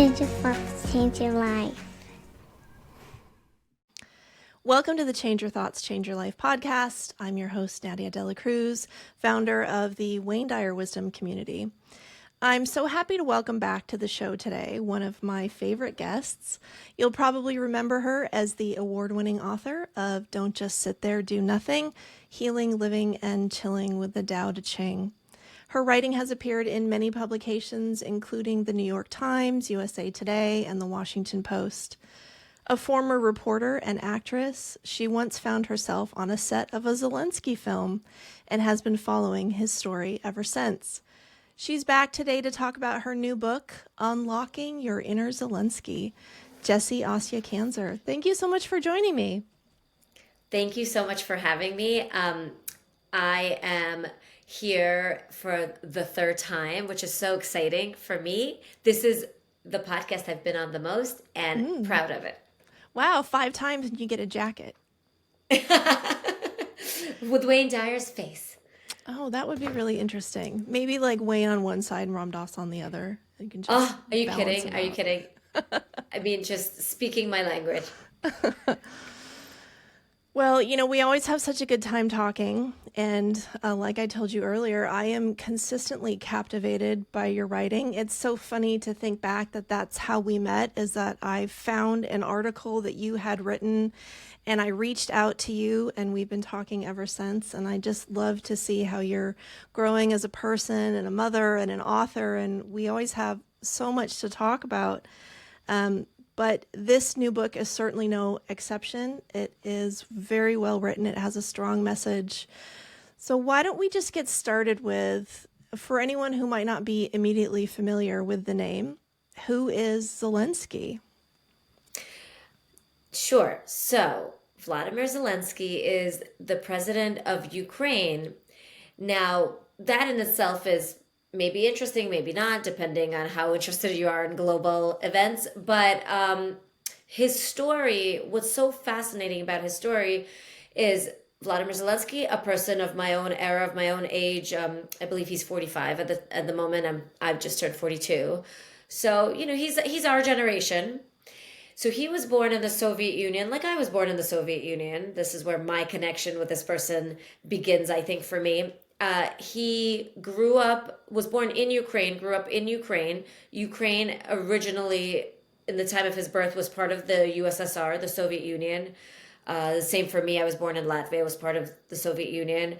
Change your thoughts, change your life. Welcome to the Change Your Thoughts, Change Your Life podcast. I'm your host, Nadia Dela Cruz, founder of the Wayne Dyer Wisdom Community. I'm so happy to welcome back to the show today one of my favorite guests. You'll probably remember her as the award-winning author of Don't Just Sit There, Do Nothing, Healing, Living, and Chilling with the Tao Te Ching. Her writing has appeared in many publications, including the New York Times, USA Today, and the Washington Post. A former reporter and actress, she once found herself on a set of a Zelensky film and has been following his story ever since. She's back today to talk about her new book, Unlocking Your Inner Zelensky. Jessie Kanzer, thank you so much for joining me. Thank you so much for having me. I am here for the third time, which is so exciting for me. This is the podcast I've been on the most and proud of it. Wow, 5 times and you get a jacket. With Wayne Dyer's face. Oh, that would be really interesting. Maybe like Wayne on one side and Ram Dass on the other. You can just are you kidding? Are you kidding? I mean, just speaking my language. Well, you know, we always have such a good time talking. And like I told you earlier, I am consistently captivated by your writing. It's so funny to think back that that's how we met, is that I found an article that you had written and I reached out to you and we've been talking ever since. And I just love to see how you're growing as a person and a mother and an author. And we always have so much to talk about. But this new book is certainly no exception. It is very well written. It has a strong message. So why don't we just get started with, for anyone who might not be immediately familiar with the name, who is Zelensky? Sure. So Vladimir Zelensky is the president of Ukraine. Now, that in itself is maybe interesting, maybe not, depending on how interested you are in global events. But his story, what's so fascinating about his story is Vladimir Zelensky, a person of my own era, of my own age. I believe he's 45 at the moment. I've just turned 42. So, you know, he's our generation. So he was born in the Soviet Union, like I was born in the Soviet Union. This is where my connection with this person begins, I think, for me. He was born in Ukraine, grew up in Ukraine. Ukraine originally, in the time of his birth, was part of the USSR, the Soviet Union. The same for me. I was born in Latvia, was part of the Soviet Union.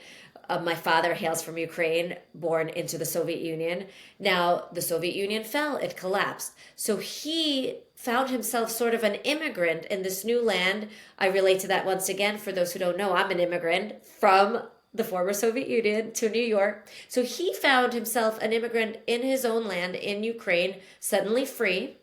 My father hails from Ukraine, born into the Soviet Union. Now, the Soviet Union fell, it collapsed. So he found himself sort of an immigrant in this new land. I relate to that once again. For those who don't know, I'm an immigrant from the former Soviet Union to New York. So he found himself an immigrant in his own land in Ukraine, suddenly free.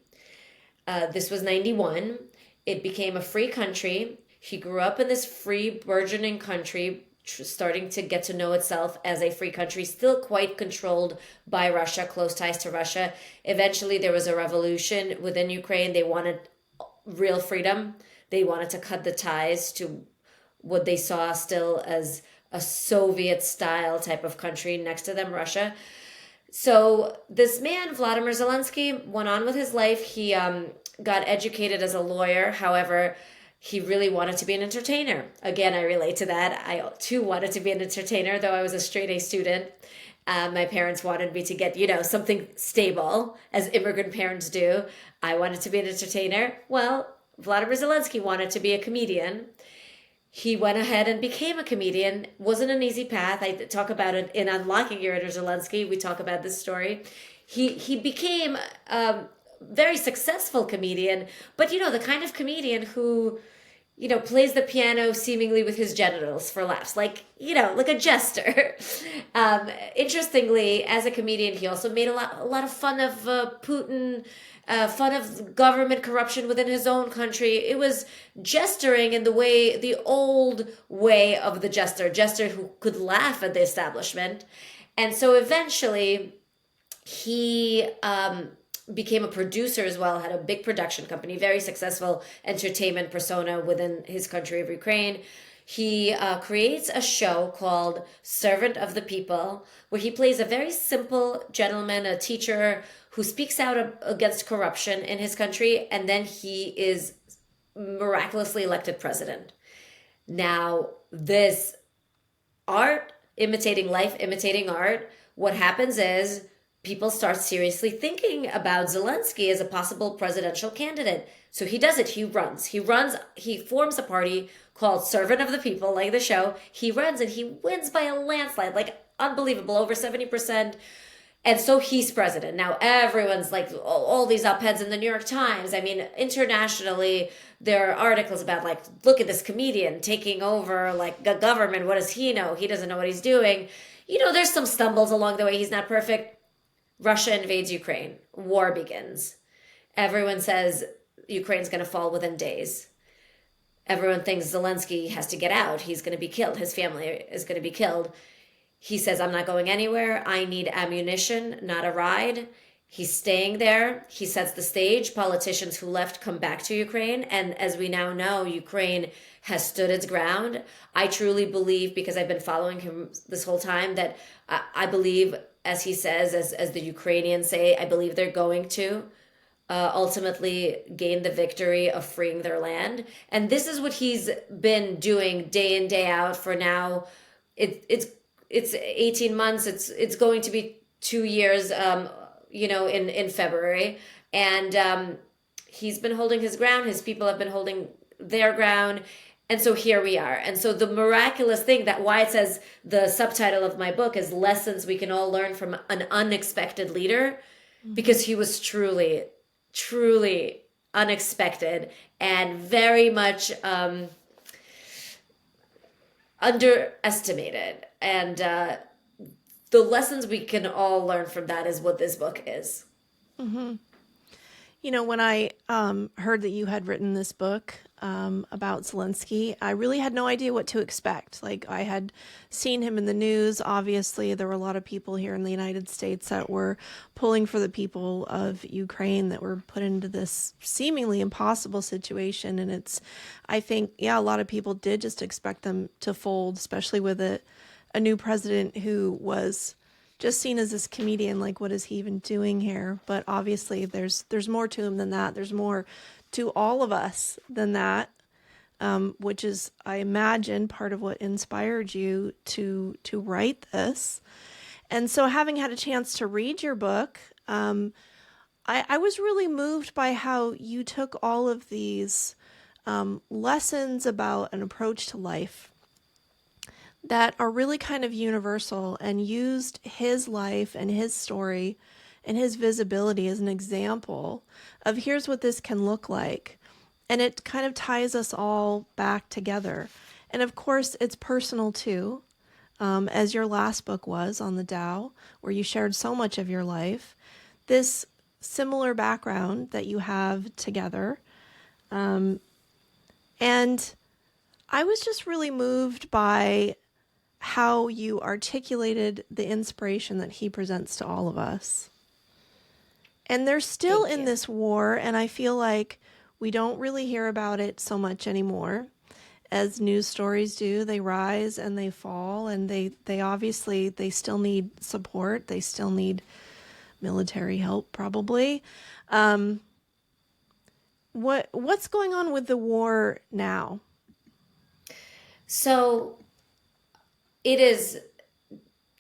This was 91. It became a free country. He grew up in this free, burgeoning country, starting to get to know itself as a free country, still quite controlled by Russia, close ties to Russia. Eventually, there was a revolution within Ukraine. They wanted real freedom. They wanted to cut the ties to what they saw still as a Soviet-style type of country next to them, Russia. So this man, Vladimir Zelensky, went on with his life. He got educated as a lawyer. However, he really wanted to be an entertainer. Again, I relate to that. I too wanted to be an entertainer, though I was a straight-A student. My parents wanted me to get, something stable, as immigrant parents do. I wanted to be an entertainer. Well, Vladimir Zelensky wanted to be a comedian. He went ahead and became a comedian. Wasn't an easy path. I talk about it in Unlocking Your Inner Zelensky. We talk about this story. He became a very successful comedian, but the kind of comedian who, plays the piano seemingly with his genitals for laughs, like a jester. Interestingly, as a comedian, he also made a lot of fun of Putin. Fun of government corruption within his own country. It was gesturing in the old way of the jester who could laugh at the establishment. And so eventually he became a producer as well, had a big production company, very successful entertainment persona within his country of Ukraine. He creates a show called Servant of the People, where he plays a very simple gentleman, a teacher who speaks out against corruption in his country, and then he is miraculously elected president. Now, this art, imitating life, imitating art, what happens is people start seriously thinking about Zelensky as a possible presidential candidate. So he does it. He runs, he forms a party called Servant of the People, like the show. He runs and he wins by a landslide, like unbelievable, over 70%. And so he's president. Now everyone's like, all these op-eds in the New York Times. I mean, internationally, there are articles about like, look at this comedian taking over like the government. What does he know? He doesn't know what he's doing. You know, there's some stumbles along the way. He's not perfect. Russia invades Ukraine. War begins. Everyone says Ukraine's going to fall within days. Everyone thinks Zelensky has to get out. He's going to be killed. His family is going to be killed. He says, I'm not going anywhere. I need ammunition, not a ride. He's staying there. He sets the stage. Politicians who left come back to Ukraine. And as we now know, Ukraine has stood its ground. I truly believe, because I've been following him this whole time, that I believe, as he says, as the Ukrainians say, I believe they're going to ultimately gain the victory of freeing their land. And this is what he's been doing day in, day out for now. It's 18 months. It's going to be 2 years, in February. And he's been holding his ground. His people have been holding their ground. And so here we are. And so the miraculous thing, that why it says the subtitle of my book is Lessons We Can All Learn from an Unexpected Leader, because he was truly, truly unexpected and very much underestimated. And the lessons we can all learn from that is what this book is. Mm-hmm. You know, when I heard that you had written this book about Zelensky, I really had no idea what to expect. Like, I had seen him in the news. Obviously, there were a lot of people here in the United States that were pulling for the people of Ukraine that were put into this seemingly impossible situation. And I think, a lot of people did just expect them to fold, especially with a new president who was just seen as this comedian. Like, what is he even doing here? But obviously there's more to him than that. There's more to all of us than that, which is, I imagine, part of what inspired you to write this. And so, having had a chance to read your book, I was really moved by how you took all of these lessons about an approach to life that are really kind of universal, and used his life and his story and his visibility as an example of here's what this can look like. And it kind of ties us all back together. And of course, it's personal too, as your last book was on the Tao, where you shared so much of your life. This similar background that you have together. And I was just really moved by how you articulated the inspiration that he presents to all of us. And they're still in this war, and I feel like we don't really hear about it so much anymore. As news stories do, they rise and they fall, and they obviously, they still need support. They still need military help, probably. What's going on with the war now? So it is,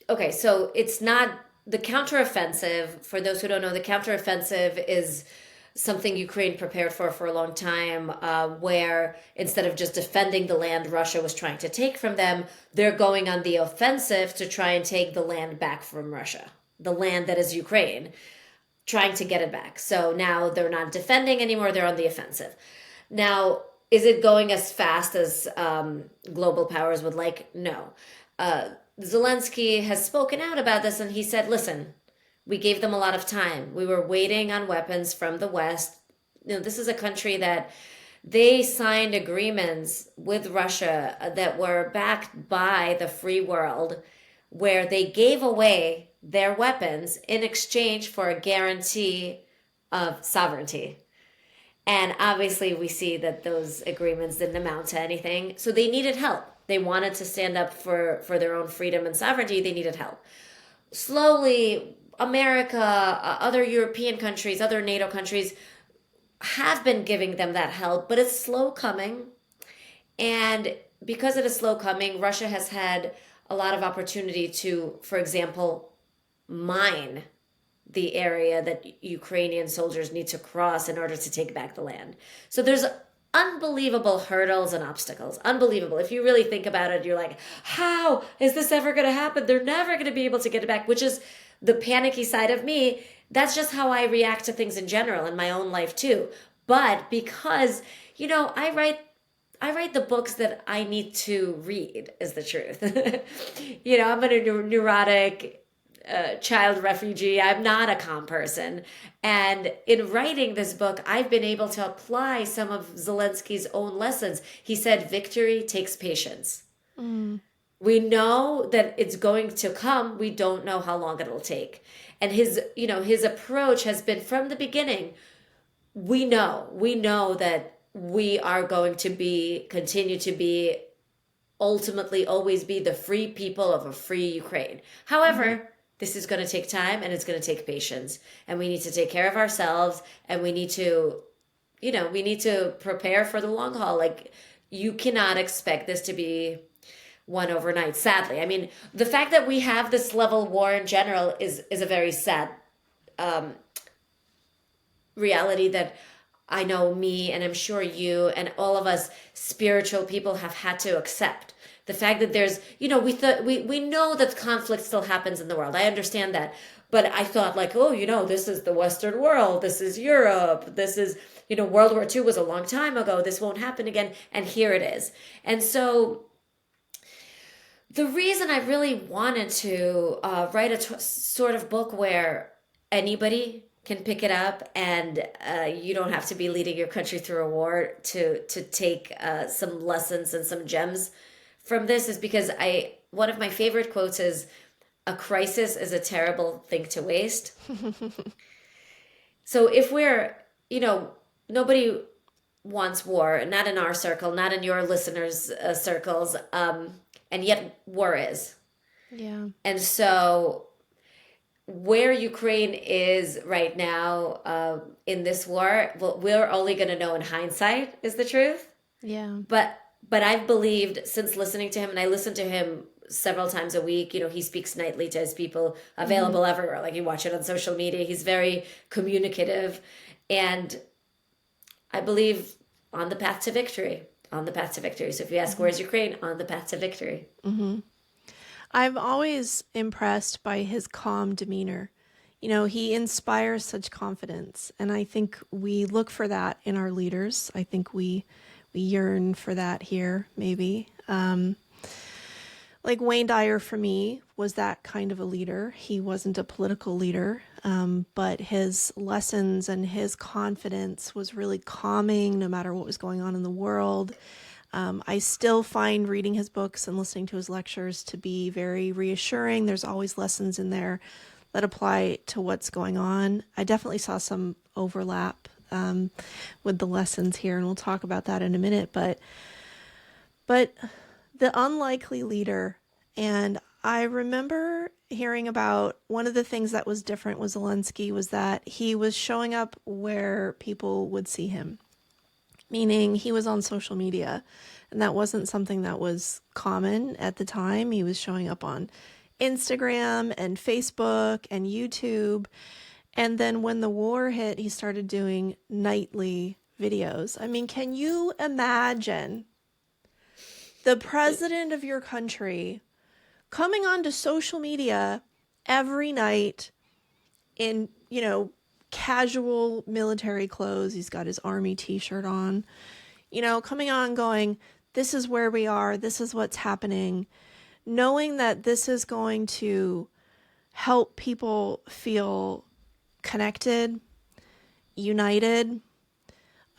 okay, so it's not the counteroffensive. For those who don't know, the counteroffensive is something Ukraine prepared for a long time, where instead of just defending the land Russia was trying to take from them, they're going on the offensive to try and take the land back from Russia, the land that is Ukraine, trying to get it back. So now they're not defending anymore, they're on the offensive. Now, is it going as fast as global powers would like? No. Zelensky has spoken out about this, and he said, listen, we gave them a lot of time. We were waiting on weapons from the West. You know, this is a country that they signed agreements with Russia that were backed by the free world, where they gave away their weapons in exchange for a guarantee of sovereignty. And obviously we see that those agreements didn't amount to anything. So they needed help. They wanted to stand up for their own freedom and sovereignty. They needed help. Slowly, America, other European countries, other NATO countries have been giving them that help, but it's slow coming. And because it is slow coming, Russia has had a lot of opportunity to, for example, mine the area that Ukrainian soldiers need to cross in order to take back the land. So there's unbelievable hurdles and obstacles. Unbelievable. If you really think about it, you're like, how is this ever going to happen? They're never going to be able to get it back, which is the panicky side of me. That's just how I react to things in general in my own life too. But because, I write the books that I need to read, is the truth. I'm a neurotic child refugee. I'm not a calm person. And in writing this book, I've been able to apply some of Zelensky's own lessons. He said, victory takes patience. Mm. We know that it's going to come. We don't know how long it'll take. And his approach has been from the beginning. We know that we are going to continue to be, ultimately always be the free people of a free Ukraine. However, this is going to take time and it's going to take patience, and we need to take care of ourselves, and we need to, prepare for the long haul. Like, you cannot expect this to be won overnight, sadly. I mean, the fact that we have this level of war in general is a very sad reality that I know me, and I'm sure you and all of us spiritual people have had to accept. The fact that there's, we know that conflict still happens in the world. I understand that. But I thought like, this is the Western world. This is Europe. This is, World War II was a long time ago. This won't happen again. And here it is. And so the reason I really wanted to write a sort of book where anybody can pick it up, and you don't have to be leading your country through a war to take some lessons and some gems from this, is because one of my favorite quotes is, a crisis is a terrible thing to waste. So if we're, nobody wants war, not in our circle, not in your listeners' circles, and yet war is. Yeah. And so where Ukraine is right now in this war, well, we're only going to know in hindsight, is the truth. Yeah. But I've believed since listening to him, and I listen to him several times a week. He speaks nightly to his people, available everywhere. Like, you watch it on social media. He's very communicative. And I believe on the path to victory. So if you ask, where's Ukraine? On the path to victory. Mm-hmm. I'm always impressed by his calm demeanor. He inspires such confidence. And I think we look for that in our leaders. I think we yearn for that here, maybe. Like Wayne Dyer, for me, was that kind of a leader. He wasn't a political leader, but his lessons and his confidence was really calming no matter what was going on in the world. I still find reading his books and listening to his lectures to be very reassuring. There's always lessons in there that apply to what's going on. I definitely saw some overlap with the lessons here, and we'll talk about that in a minute. But the unlikely leader, and I remember hearing about one of the things that was different with Zelensky was that he was showing up where people would see him, meaning he was on social media, and that wasn't something that was common at the time. He was showing up on Instagram and Facebook and YouTube. And then when the war hit, he started doing nightly videos. I mean, can you imagine the president of your country coming onto social media every night in, casual military clothes? He's got his army t-shirt on, coming on going, this is where we are. This is what's happening. Knowing that this is going to help people feel connected, united,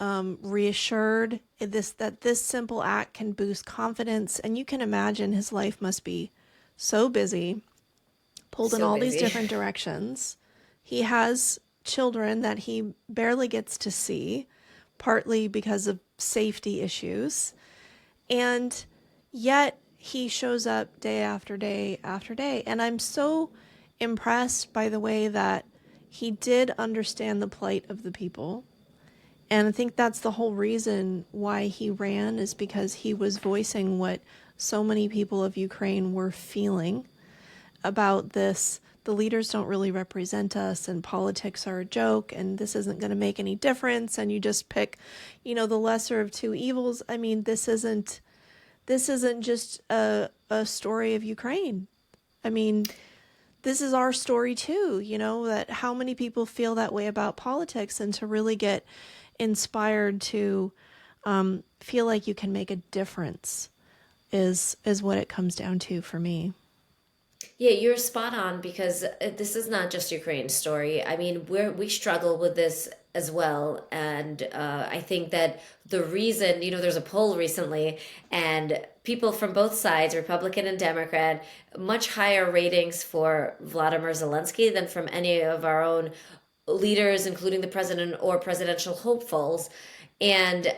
reassured, that this simple act can boost confidence. And you can imagine his life must be so busy, pulled in all these different directions. He has children that he barely gets to see, partly because of safety issues. And yet he shows up day after day after day. And I'm so impressed by the way that he did understand the plight of the people. And I think that's the whole reason why he ran, is because he was voicing what so many people of Ukraine were feeling about this. The leaders don't really represent us, and politics are a joke, and this isn't going to make any difference, and you just pick, the lesser of two evils. I mean, this isn't just a story of Ukraine. I mean, this is our story too, that how many people feel that way about politics, and to really get inspired to feel like you can make a difference is what it comes down to for me. Yeah, you're spot on, because this is not just Ukraine's story. I mean, we struggle with this as well. And I think that the reason, there's a poll recently, and people from both sides, Republican and Democrat, much higher ratings for Vladimir Zelensky than from any of our own leaders, including the president or presidential hopefuls. And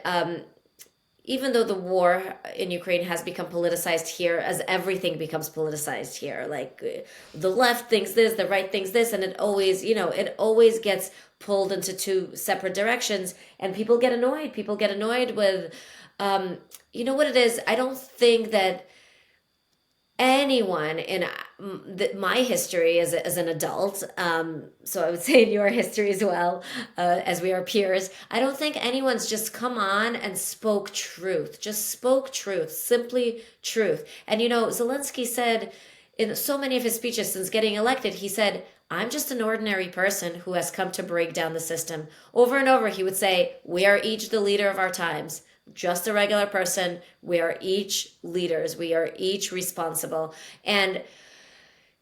even though the war in Ukraine has become politicized here, as everything becomes politicized here, like the left thinks this, the right thinks this, and it always gets pulled into two separate directions, and people get annoyed. People get annoyed with, what it is. I don't think that anyone in my history as an adult, so I would say in your history as well, as we are peers, I don't think anyone's just come on and spoke truth, simply truth. And Zelensky said in so many of his speeches since getting elected, he said, "I'm just an ordinary person who has come to break down the system." Over and over, he would say, "We are each the leader of our times. Just a regular person. We are each leaders. We are each responsible." And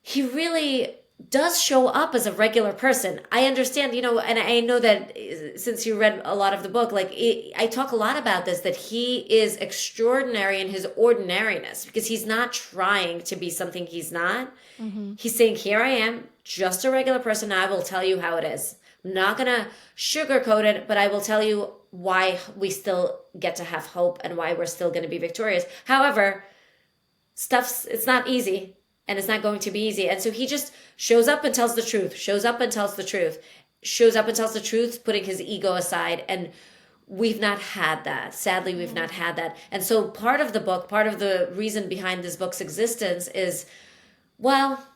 he really does show up as a regular person. I understand, and I know that since you read a lot of the book, I talk a lot about this, that he is extraordinary in his ordinariness, because he's not trying to be something he's not. Mm-hmm. He's saying, here I am, just a regular person. I will tell you how it is. I'm not going to sugarcoat it, but I will tell you why we still get to have hope and why we're still going to be victorious. However, it's not easy, and it's not going to be easy. And so he just shows up and tells the truth, putting his ego aside. And we've not had that. Sadly, we've not had that. And so part of the reason behind this book's existence is, well,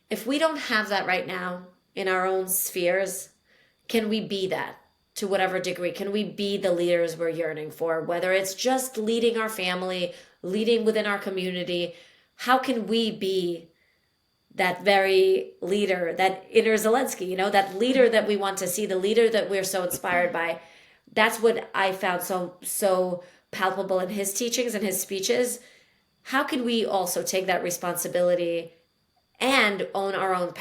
if we don't have that right now in our own spheres, can we be that? To whatever degree, can we be the leaders we're yearning for? Whether it's just leading our family, leading within our community, how can we be that very leader, that inner Zelensky, that leader that we want to see, the leader that we're so inspired by? That's what I found so palpable in his teachings and his speeches. How can we also take that responsibility and own our own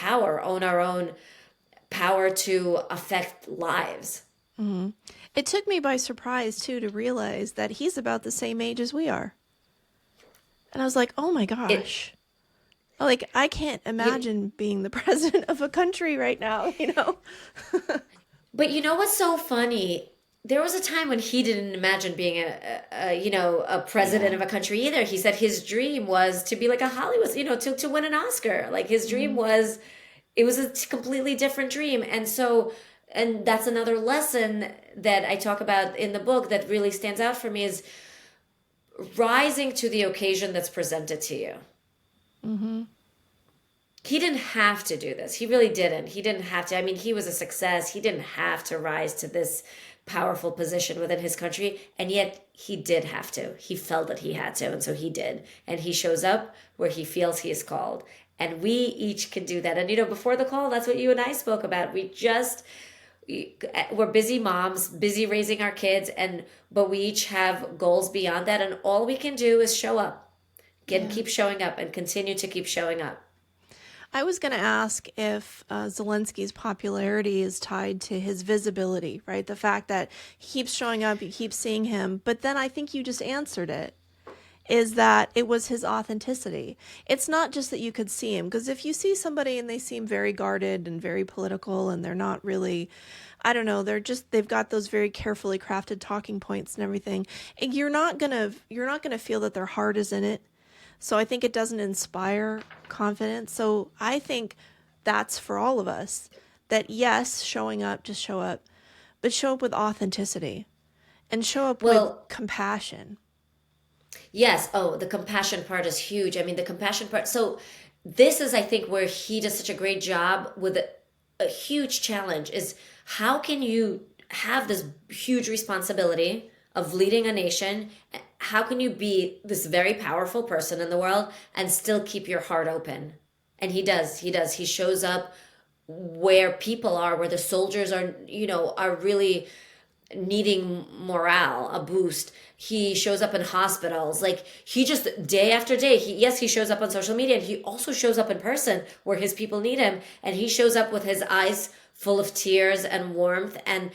power to affect lives? Mm-hmm. It took me by surprise, too, to realize that he's about the same age as we are. And I was like, oh my gosh. I can't imagine being the president of a country right now, But what's so funny? There was a time when he didn't imagine being a president of a country either. He said his dream was to be like a Hollywood, to win an Oscar. Like his dream was, it was a completely different dream. And that's another lesson that I talk about in the book that really stands out for me, is rising to the occasion that's presented to you. Mm-hmm. He didn't have to do this. He really didn't. He didn't have to. I mean, he was a success. He didn't have to rise to this powerful position within his country. And yet he did have to. He felt that he had to. And so he did. And he shows up where he feels he is called. And we each can do that. And, before the call, that's what you and I spoke about. We're busy moms, busy raising our kids, but we each have goals beyond that, and all we can do is show up. Keep showing up and continue to keep showing up. I was going to ask if Zelensky's popularity is tied to his visibility, right? The fact that he keeps showing up, you keep seeing him, but then I think you just answered it, is that it was his authenticity. It's not just that you could see him, because if you see somebody and they seem very guarded and very political and they're not really, I don't know, they've got those very carefully crafted talking points and everything, and you're not going to feel that their heart is in it. So I think it doesn't inspire confidence. So I think that's for all of us. That yes, showing up, just show up, but show up with authenticity and show up with compassion. Yes. Oh, the compassion part is huge. I mean, the compassion part. So this is, I think, where he does such a great job with a huge challenge is how can you have this huge responsibility of leading a nation? How can you be this very powerful person in the world and still keep your heart open? And he does. He shows up where people are, where the soldiers are, are really needing morale, a boost. He shows up in hospitals. Like he just day after day, he shows up on social media, and he also shows up in person where his people need him. And he shows up with his eyes full of tears and warmth. And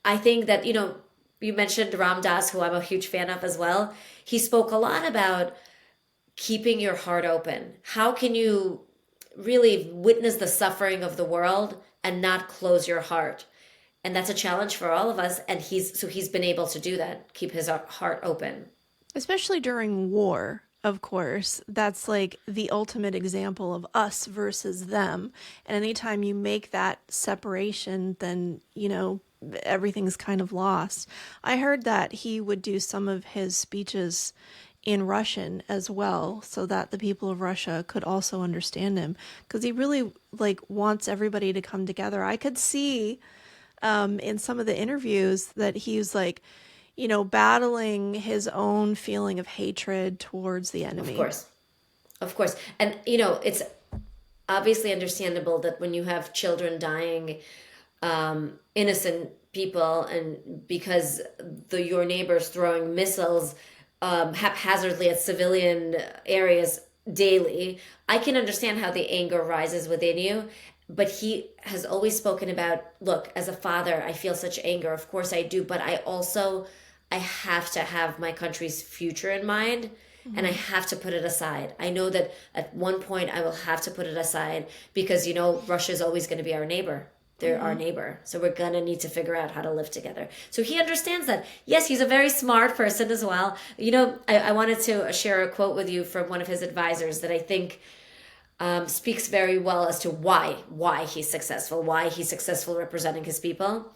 I think that, you mentioned Ram Dass, who I'm a huge fan of as well. He spoke a lot about keeping your heart open. How can you really witness the suffering of the world and not close your heart? And that's a challenge for all of us. And he's been able to do that, keep his heart open. Especially during war, of course. That's like the ultimate example of us versus them. And anytime you make that separation, then, everything's kind of lost. I heard that he would do some of his speeches in Russian as well, so that the people of Russia could also understand him, because he really wants everybody to come together. I could see in some of the interviews that he's battling his own feeling of hatred towards the enemy. Of course. And it's obviously understandable that when you have children dying, innocent people, and because your neighbors throwing missiles haphazardly at civilian areas daily, I can understand how the anger rises within you. But he has always spoken about, look, as a father, I feel such anger. Of course I do. But I have to have my country's future in mind, and I have to put it aside. I know that at one point I will have to put it aside because, Russia is always going to be our neighbor. They're our neighbor. So we're going to need to figure out how to live together. So he understands that. Yes, he's a very smart person as well. I wanted to share a quote with you from one of his advisors that I think speaks very well as to why he's successful representing his people.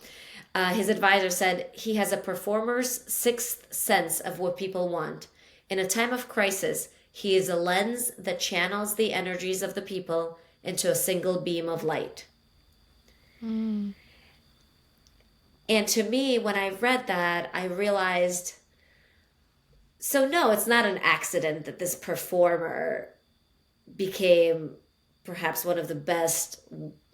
His advisor said he has a performer's sixth sense of what people want. In a time of crisis, he is a lens that channels the energies of the people into a single beam of light. And to me, when I read that, I realized, so no, it's not an accident that this performer became perhaps one of the best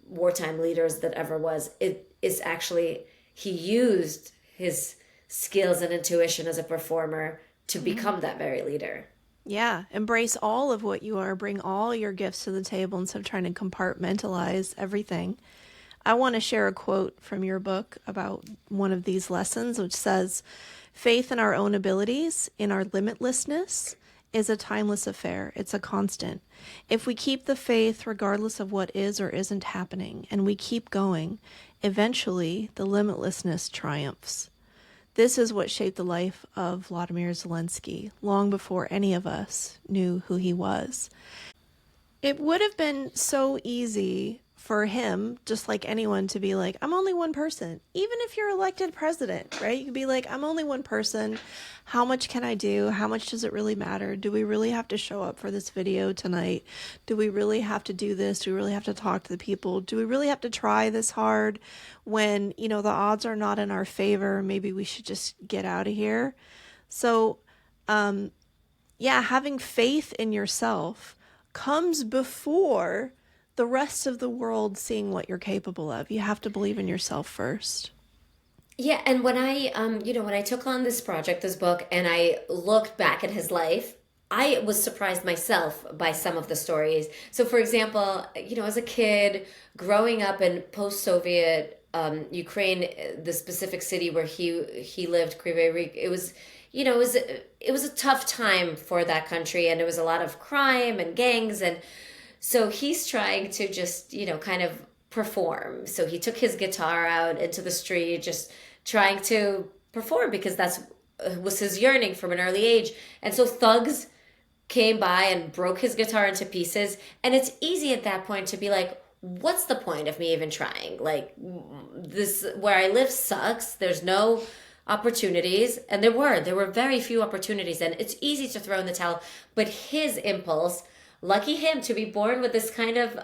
wartime leaders that ever was. It is actually, he used his skills and intuition as a performer to become that very leader. Yeah, embrace all of what you are, bring all your gifts to the table instead of trying to compartmentalize everything. I want to share a quote from your book about one of these lessons, which says, "Faith in our own abilities, in our limitlessness, is a timeless affair. It's a constant. If we keep the faith regardless of what is or isn't happening, and we keep going, eventually the limitlessness triumphs." This is what shaped the life of Vladimir Zelensky long before any of us knew who he was. It would have been so easy for him, just like anyone, to be like, I'm only one person. Even if you're elected president, right? You could be like, I'm only one person. How much can I do? How much does it really matter? Do we really have to show up for this video tonight? Do we really have to do this? Do we really have to talk to the people? Do we really have to try this hard when, the odds are not in our favor? Maybe we should just get out of here. So, having faith in yourself comes before the rest of the world seeing what you're capable of. You have to believe in yourself first. Yeah, and when I, when I took on this project, this book, and I looked back at his life, I was surprised myself by some of the stories. So, for example, as a kid growing up in post-Soviet Ukraine, the specific city where he lived, Kryvyi Rih, it was a tough time for that country, and there was a lot of crime and gangs, and so he's trying to just, kind of perform. So he took his guitar out into the street, just trying to perform because that was his yearning from an early age. And so thugs came by and broke his guitar into pieces. And it's easy at that point to be like, what's the point of me even trying? Like, this, where I live sucks. There's no opportunities. And there were very few opportunities. And it's easy to throw in the towel. But his impulse, lucky him to be born with this kind of,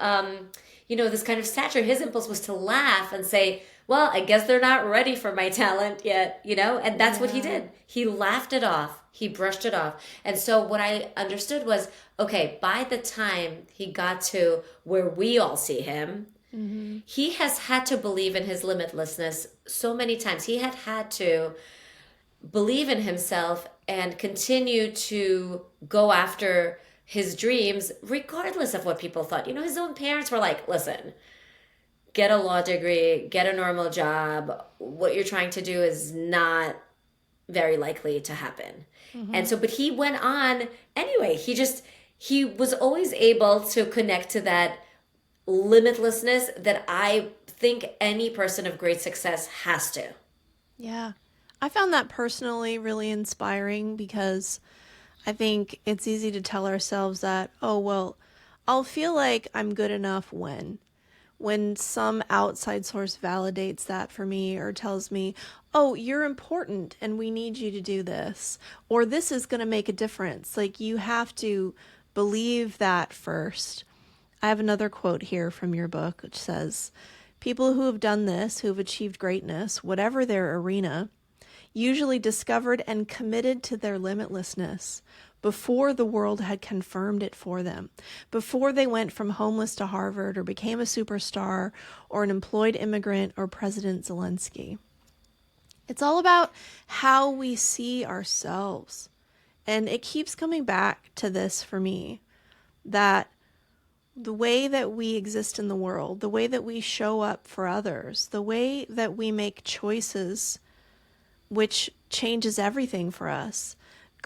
this kind of stature. His impulse was to laugh and say, well, I guess they're not ready for my talent yet, and that's what he did. He laughed it off. He brushed it off. And so what I understood was, okay, by the time he got to where we all see him, he has had to believe in his limitlessness so many times. He had to believe in himself and continue to go after his dreams, regardless of what people thought. His own parents were like, listen, get a law degree, get a normal job. What you're trying to do is not very likely to happen. And so, but he went on anyway. He was always able to connect to that limitlessness that I think any person of great success has to. Yeah. I found that personally really inspiring because I think it's easy to tell ourselves that, oh, well, I'll feel like I'm good enough when some outside source validates that for me or tells me, oh, you're important and we need you to do this, or this is going to make a difference. Like, you have to believe that first. I have another quote here from your book, which says, people who have done this, who have achieved greatness, whatever their arena, usually discovered and committed to their limitlessness before the world had confirmed it for them, before they went from homeless to Harvard or became a superstar or an employed immigrant or President Zelensky. It's all about how we see ourselves. And it keeps coming back to this for me, that the way that we exist in the world, the way that we show up for others, the way that we make choices, which changes everything for us,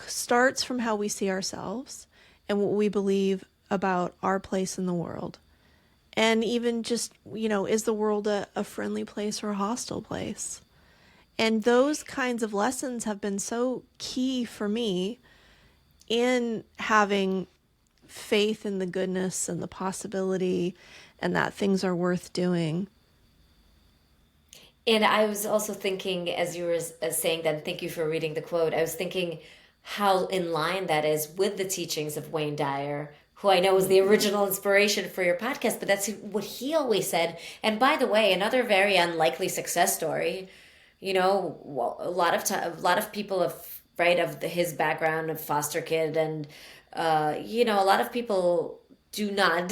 starts from how we see ourselves and what we believe about our place in the world. And even just, is the world a friendly place or a hostile place? And those kinds of lessons have been so key for me in having faith in the goodness and the possibility and that things are worth doing. And I was also thinking, as you were saying that, thank you for reading the quote, I was thinking how in line that is with the teachings of Wayne Dyer, who I know was the original inspiration for your podcast, but that's what he always said. And by the way, another very unlikely success story, a lot of people of his background of foster kid, and a lot of people do not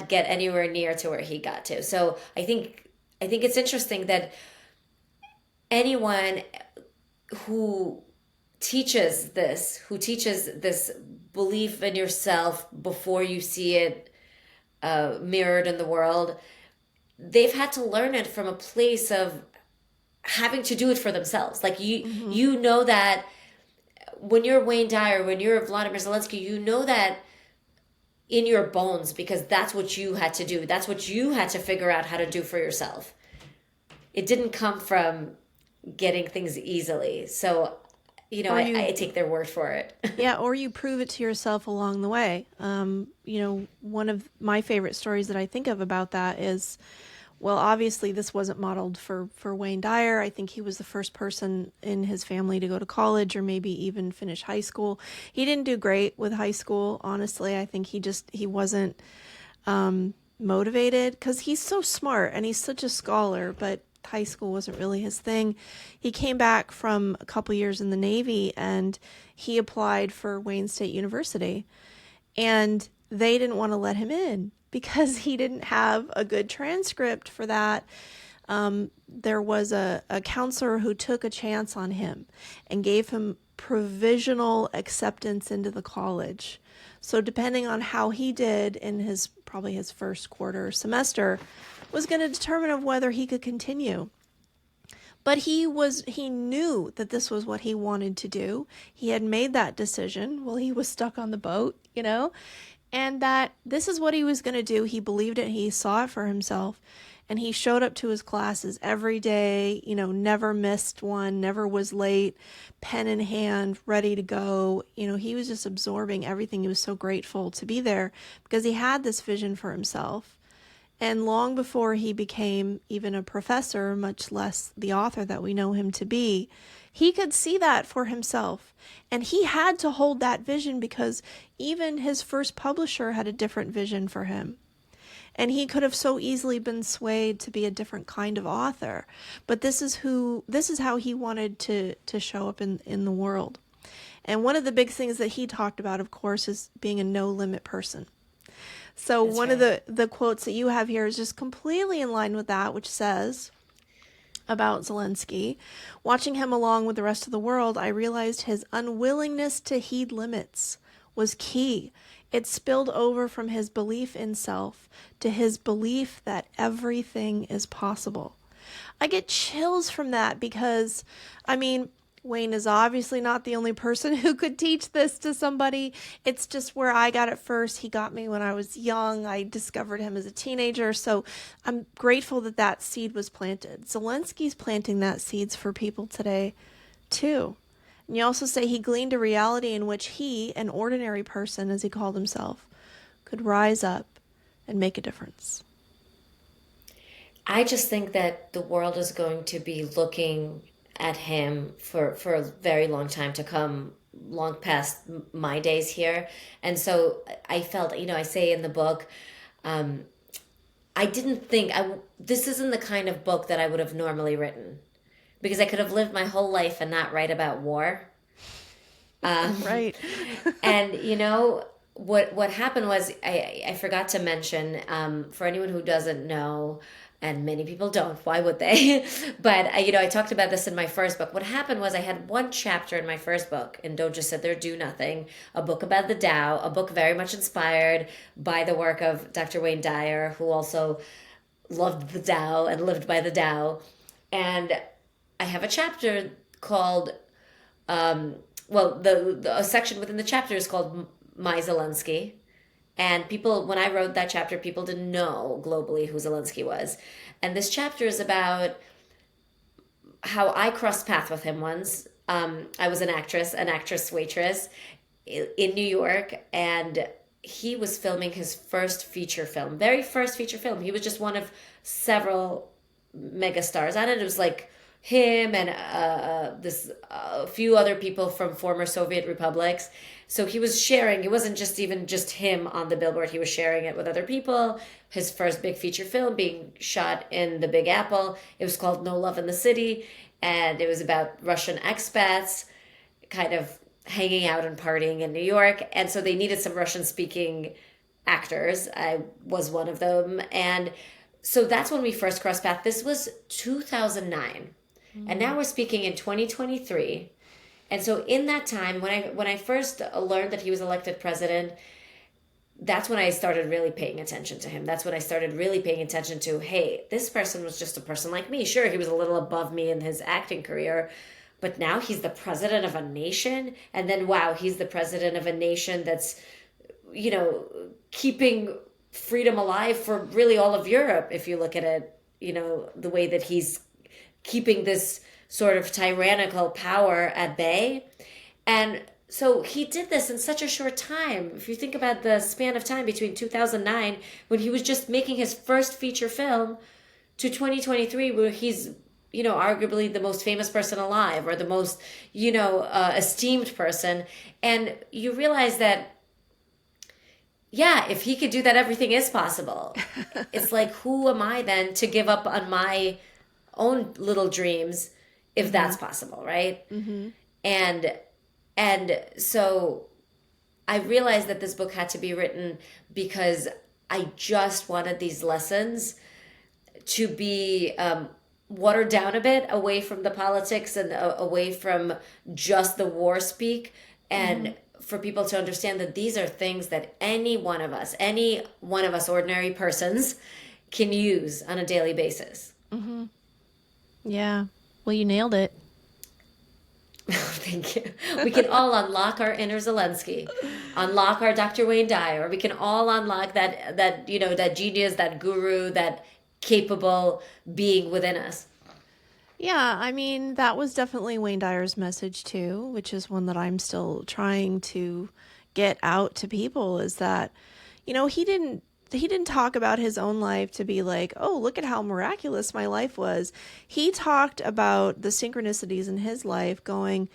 get anywhere near to where he got to. So I think it's interesting that anyone who teaches this belief in yourself before you see it mirrored in the world, they've had to learn it from a place of having to do it for themselves. Like you know that when you're Wayne Dyer, when you're Vladimir Zelensky, you know that in your bones, because that's what you had to do. That's what you had to figure out how to do for yourself. It didn't come from getting things easily. So, I take their word for it. Yeah, or you prove it to yourself along the way. One of my favorite stories that I think of about that is, well, obviously this wasn't modeled for Wayne Dyer. I think he was the first person in his family to go to college or maybe even finish high school. He didn't do great with high school, honestly. I think he wasn't motivated because he's so smart and he's such a scholar, but high school wasn't really his thing. He came back from a couple years in the Navy and he applied for Wayne State University, and they didn't want to let him in because he didn't have a good transcript for that. There was a counselor who took a chance on him and gave him provisional acceptance into the college. So depending on how he did in probably his first quarter semester was going to determine of whether he could continue. But he knew that this was what he wanted to do. He had made that decision while he was stuck on the boat, and that this is what he was going to do. He believed it. He saw it for himself, and he showed up to his classes every day, never missed one, never was late, pen in hand, ready to go. He was just absorbing everything. He was so grateful to be there because he had this vision for himself. And long before he became even a professor, much less the author that we know him to be, he could see that for himself. And he had to hold that vision because even his first publisher had a different vision for him. And he could have so easily been swayed to be a different kind of author. But this is how he wanted to show up in the world. And one of the big things that he talked about, of course, is being a no-limit person. So That's one right. of the quotes that you have here is just completely in line with that, which says about Zelensky, watching him along with the rest of the world, I realized his unwillingness to heed limits was key. It spilled over from his belief in self to his belief that everything is possible. I get chills from that because, I mean, Wayne is obviously not the only person who could teach this to somebody. It's just where I got it first. He got me when I was young. I discovered him as a teenager. So I'm grateful that that seed was planted. Zelensky's planting that seeds for people today, too. And you also say he gleaned a reality in which he, an ordinary person, as he called himself, could rise up and make a difference. I just think that the world is going to be looking at him for a very long time to come, long past my days here. And so I felt, I say in the book, I didn't think, this isn't the kind of book that I would have normally written, because I could have lived my whole life and not write about war. Right. And, what happened was, I forgot to mention, for anyone who doesn't know, and many people don't, why would they? But, I talked about this in my first book. What happened was I had one chapter in my first book, and Don't Just Sit There, Do Nothing, a book about the Tao, a book very much inspired by the work of Dr. Wayne Dyer, who also loved the Tao and lived by the Tao. And I have a chapter called, a section within the chapter is called My Zelensky. And people, when I wrote that chapter, people didn't know globally who Zelensky was. And this chapter is about how I crossed paths with him once. I was an actress waitress in New York, and he was filming his first feature film, very first feature film. He was just one of several megastars on it. It was like him and a few other people from former Soviet republics. So he was sharing, it wasn't just him on the billboard, he was sharing it with other people. His first big feature film being shot in the Big Apple. It was called No Love in the City, and it was about Russian expats kind of hanging out and partying in New York. And so they needed some Russian speaking actors. I was one of them. And so that's when we first crossed paths. This was 2009. And now we're speaking in 2023. And so in that time, when I first learned that he was elected president, that's when I started really paying attention to him. That's when I started really paying attention to, hey, this person was just a person like me. Sure, he was a little above me in his acting career, but now he's the president of a nation. And then, wow, he's the president of a nation that's, keeping freedom alive for really all of Europe. If you look at it, the way that he's keeping this sort of tyrannical power at bay. And so he did this in such a short time. If you think about the span of time between 2009, when he was just making his first feature film, to 2023, where he's, arguably the most famous person alive, or the most, esteemed person. And you realize that, yeah, if he could do that, everything is possible. It's like, who am I then to give up on my own little dreams if that's possible, right? Mm-hmm. And so I realized that this book had to be written because I just wanted these lessons to be watered down a bit, away from the politics and away from just the war speak, and for people to understand that these are things that any one of us ordinary persons, can use on a daily basis. Mm-hmm. Yeah. Well, you nailed it. Thank you. We can all unlock our inner Zelensky, unlock our Dr. Wayne Dyer. We can all unlock that genius, that guru, that capable being within us. Yeah, I mean, that was definitely Wayne Dyer's message too, which is one that I'm still trying to get out to people, is that, he didn't didn't talk about his own life to be like, oh, look at how miraculous my life was. He talked about the synchronicities in his life, going,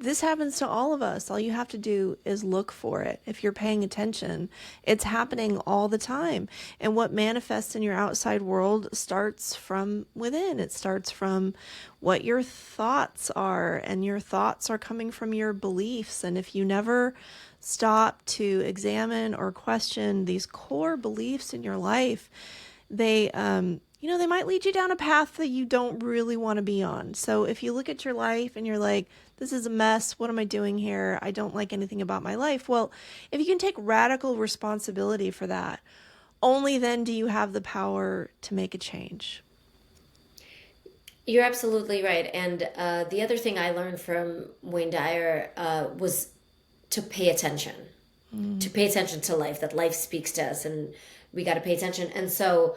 this happens to all of us. All you have to do is look for it. If you're paying attention, it's happening all the time. And what manifests in your outside world starts from within. It starts from what your thoughts are, and your thoughts are coming from your beliefs. And if you never stop to examine or question these core beliefs in your life, they they might lead you down a path that you don't really want to be on. So if you look at your life and you're like, this is a mess, what am I doing here? I don't like anything about my life. Well, if you can take radical responsibility for that, only then do you have the power to make a change. You're absolutely right. And the other thing I learned from Wayne Dyer was to pay attention, to pay attention to life, that life speaks to us and we got to pay attention. And so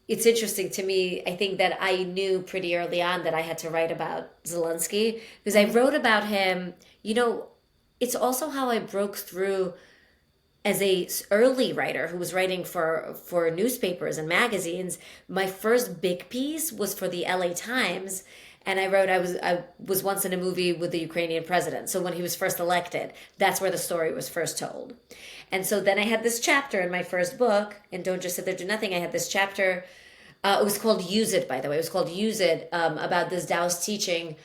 it's interesting to me, I think that I knew pretty early on that I had to write about Zelensky, because I wrote about him. It's also how I broke through as a early writer who was writing for newspapers and magazines. My first big piece was for the LA Times, and I wrote I was once in a movie with the Ukrainian president. So when he was first elected, that's where the story was first told. And so then I had this chapter in my first book, and Don't Just Sit There, Do Nothing. I had this chapter. It was called Use It, by the way. It was called Use It, about this Taoist teaching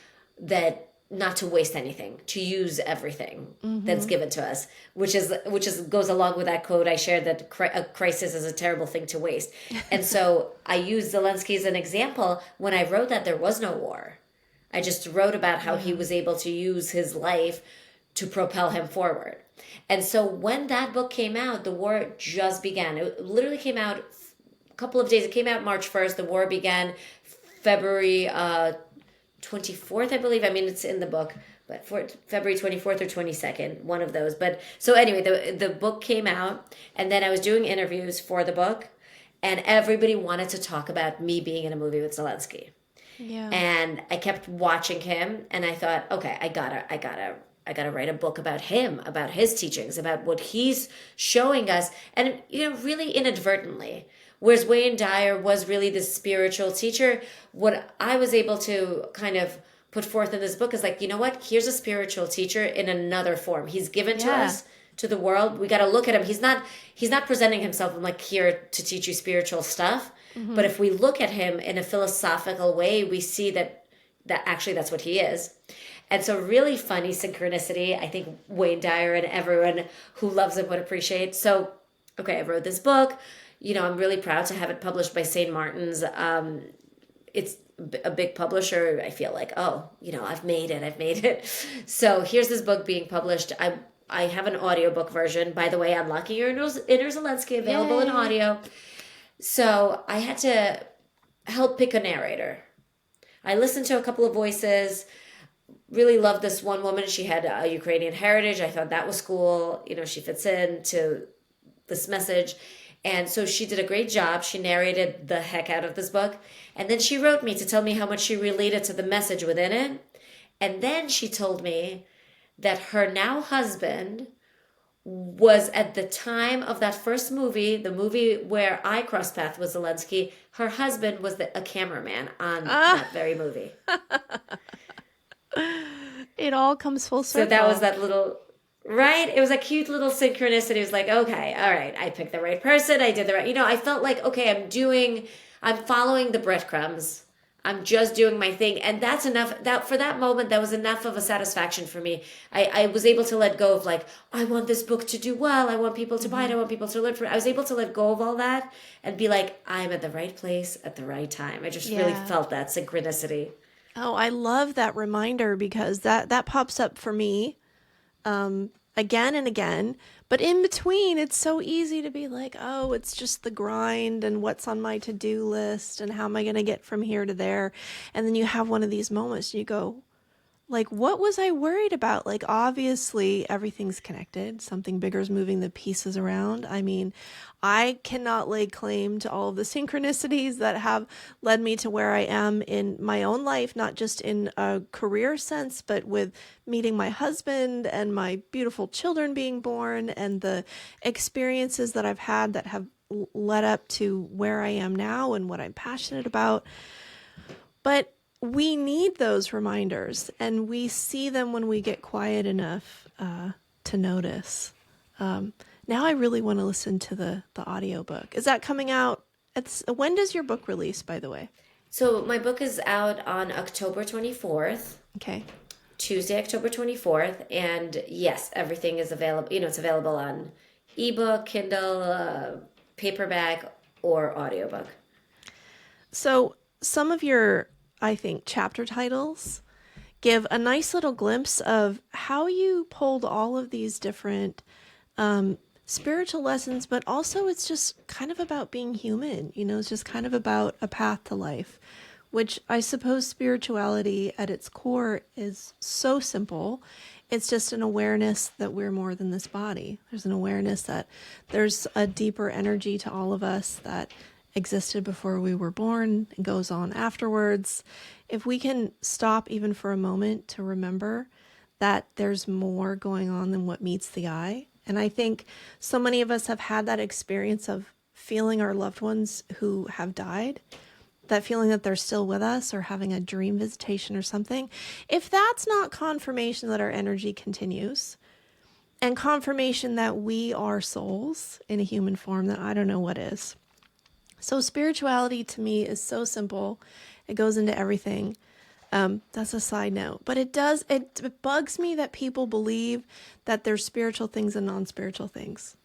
that not to waste anything, to use everything that's given to us, which is goes along with that quote I shared, that a crisis is a terrible thing to waste. And so I used Zelensky as an example. When I wrote that, there was no war. I just wrote about how he was able to use his life to propel him forward. And so when that book came out, the war just began. It literally came out a couple of days. It came out March 1st. The war began February 24th, I believe. I mean, it's in the book, but for February 24th or 22nd, one of those. But so anyway, the book came out, and then I was doing interviews for the book, and everybody wanted to talk about me being in a movie with Zelensky. Yeah. And I kept watching him, and I thought, okay, I gotta write a book about him, about his teachings, about what he's showing us, and really inadvertently. Whereas Wayne Dyer was really this spiritual teacher, what I was able to kind of put forth in this book is like, you know what? Here's a spiritual teacher in another form. He's given to us, to the world. We got to look at him. He's not presenting himself. I'm like here to teach you spiritual stuff. But if we look at him in a philosophical way, we see that actually that's what he is. And so really funny synchronicity. I think Wayne Dyer and everyone who loves him would appreciate. So, okay, I wrote this book. I'm really proud to have it published by St. Martin's. It's a big publisher. I feel like, I've made it. So here's this book being published. I have an audiobook version. By the way, Unlocking Your Inner Zelensky, available in audio. So I had to help pick a narrator. I listened to a couple of voices. Really loved this one woman. She had a Ukrainian heritage. I thought that was cool. She fits into this message. And so she did a great job. She narrated the heck out of this book. And then she wrote me to tell me how much she related to the message within it. And then she told me that her now husband was, at the time of that first movie, the movie where I crossed paths with Zelensky, her husband was a cameraman on that very movie. It all comes full circle. So that was that little... Right? It was a cute little synchronicity. It was like, okay, all right, I picked the right person. I did the right, I felt like, okay, I'm following the breadcrumbs. I'm just doing my thing. And that's enough. For that moment, that was enough of a satisfaction for me. I was able to let go of like, I want this book to do well. I want people to buy it. I want people to learn from it. I was able to let go of all that and be like, I'm at the right place at the right time. I just really felt that synchronicity. Oh, I love that reminder, because that pops up for me again and again. But in between, it's so easy to be like, oh, it's just the grind and what's on my to-do list and how am I going to get from here to there. And then you have one of these moments and you go, like, what was I worried about? Like, obviously everything's connected. Something bigger is moving the pieces around. I mean, I cannot lay claim to all of the synchronicities that have led me to where I am in my own life, not just in a career sense, but with meeting my husband and my beautiful children being born and the experiences that I've had that have led up to where I am now and what I'm passionate about. But we need those reminders, and we see them when we get quiet enough to notice. Now I really want to listen to the audiobook. Is that coming out? When does your book release, by the way? So my book is out on October 24th. Okay. Tuesday, October 24th. And yes, everything is available. It's available on ebook, Kindle, paperback, or audiobook. So some of your, I think, chapter titles give a nice little glimpse of how you pulled all of these different spiritual lessons, but also it's just kind of about being human. It's just kind of about a path to life, which I suppose spirituality at its core is so simple. It's just an awareness that we're more than this body. There's an awareness that there's a deeper energy to all of us that existed before we were born and goes on afterwards. If we can stop even for a moment to remember that there's more going on than what meets the eye. And I think so many of us have had that experience of feeling our loved ones who have died, that feeling that they're still with us, or having a dream visitation or something. If that's not confirmation that our energy continues and confirmation that we are souls in a human form, then I don't know what is. So spirituality to me is so simple. It goes into everything. That's a side note, but it bugs me that people believe that there's spiritual things and non-spiritual things.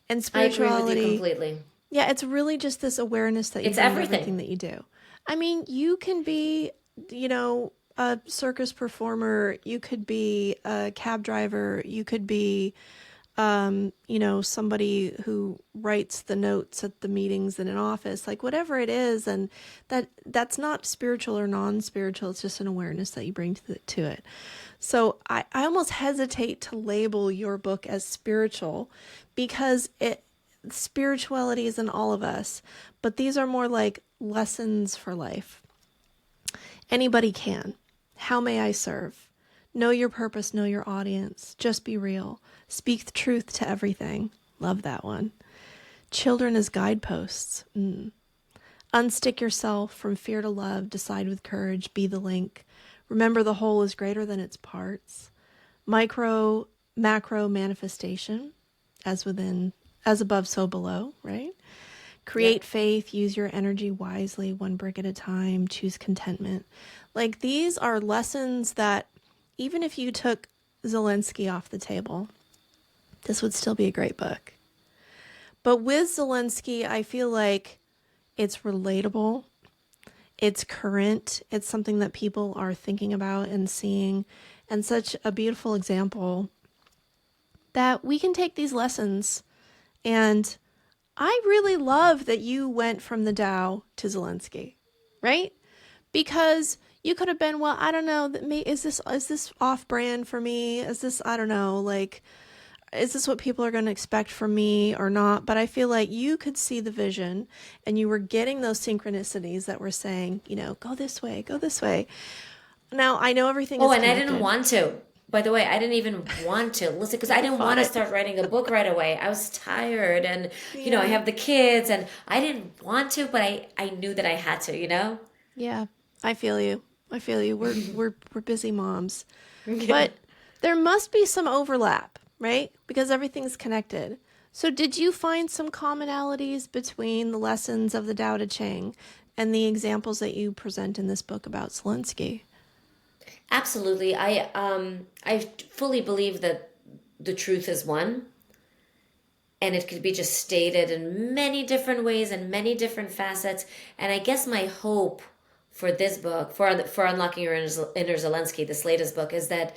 And spirituality, I agree with you completely. Yeah, it's really just this awareness that you It's bring everything. everything that you do. I mean, you can be, a circus performer. You could be a cab driver. You could be, somebody who writes the notes at the meetings in an office, like whatever it is. And that's not spiritual or non-spiritual. It's just an awareness that you bring to it. So I almost hesitate to label your book as spiritual because spirituality is in all of us, but these are more like lessons for life. Anybody can. How may I serve? Know your purpose, know your audience. Just be real. Speak the truth to everything. Love that one. Children as guideposts. Unstick yourself from fear to love. Decide with courage. Be the link. Remember the whole is greater than its parts. Micro, macro manifestation. As within, as above, so below, right? Create faith, use your energy wisely, one brick at a time, choose contentment. Like these are lessons that even if you took Zelensky off the table, this would still be a great book. But with Zelensky, I feel like it's relatable, it's current, it's something that people are thinking about and seeing, and such a beautiful example that we can take these lessons. And I really love that you went from the Tao to Zelensky, right? Because you could have been, well, I don't know, is this off-brand for me? Is this, I don't know, like, is this what people are going to expect from me or not? But I feel like you could see the vision and you were getting those synchronicities that were saying, go this way, go this way. Now, I know everything is connected. I didn't want to. By the way, I didn't even want to listen because I didn't want to start writing a book right away. I was tired and, I have the kids and I didn't want to, but I knew that I had to, Yeah, I feel you. We're busy moms. But there must be some overlap, right? Because everything's connected. So did you find some commonalities between the lessons of the Tao Te Ching and the examples that you present in this book about Zelensky? Absolutely. I fully believe that the truth is one, and it could be just stated in many different ways and many different facets. And I guess my hope for this book, for Unlocking Your Inner Zelensky, this latest book, is that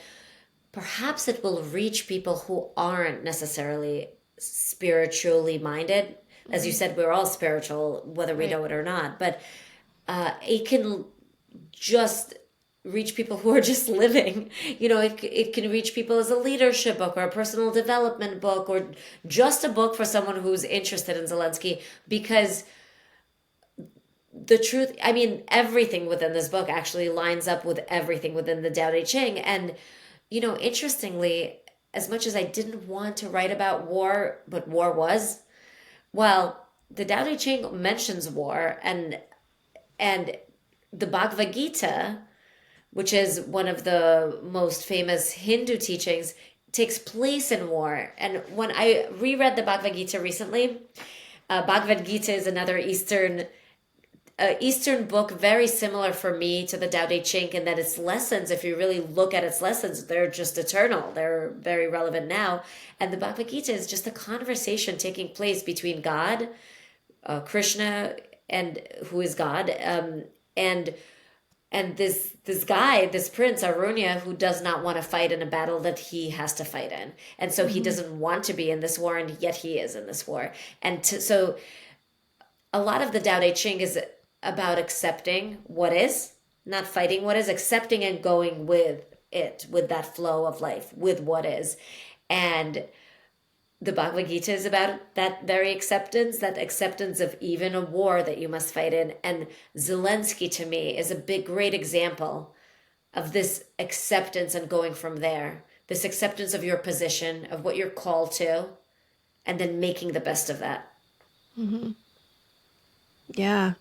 perhaps it will reach people who aren't necessarily spiritually minded. As you said, we're all spiritual, whether we know it or not. But it can just reach people who are just living. It can reach people as a leadership book or a personal development book or just a book for someone who's interested in Zelensky, because the truth, everything within this book actually lines up with everything within the Tao Te Ching. And, interestingly, as much as I didn't want to write about war, but war was, well, the Tao Te Ching mentions war, and the Bhagavad Gita, which is one of the most famous Hindu teachings, takes place in war. And when I reread the Bhagavad Gita recently, Bhagavad Gita is another Eastern book, very similar for me to the Tao Te Ching, in that its lessons, if you really look at its lessons, they're just eternal. They're very relevant now. And the Bhagavad Gita is just a conversation taking place between God, Krishna, and who is God, and this guy, this prince Arunya, who does not want to fight in a battle that he has to fight in, and so he doesn't want to be in this war, and yet he is in this war. And so a lot of the Tao Te Ching is about accepting what is, not fighting what is, accepting and going with it, with that flow of life, with what is. And the Bhagavad Gita is about that very acceptance, that acceptance of even a war that you must fight in. And Zelensky, to me, is a great example of this acceptance and going from there. This acceptance of your position, of what you're called to, and then making the best of that. Mm-hmm. Yeah.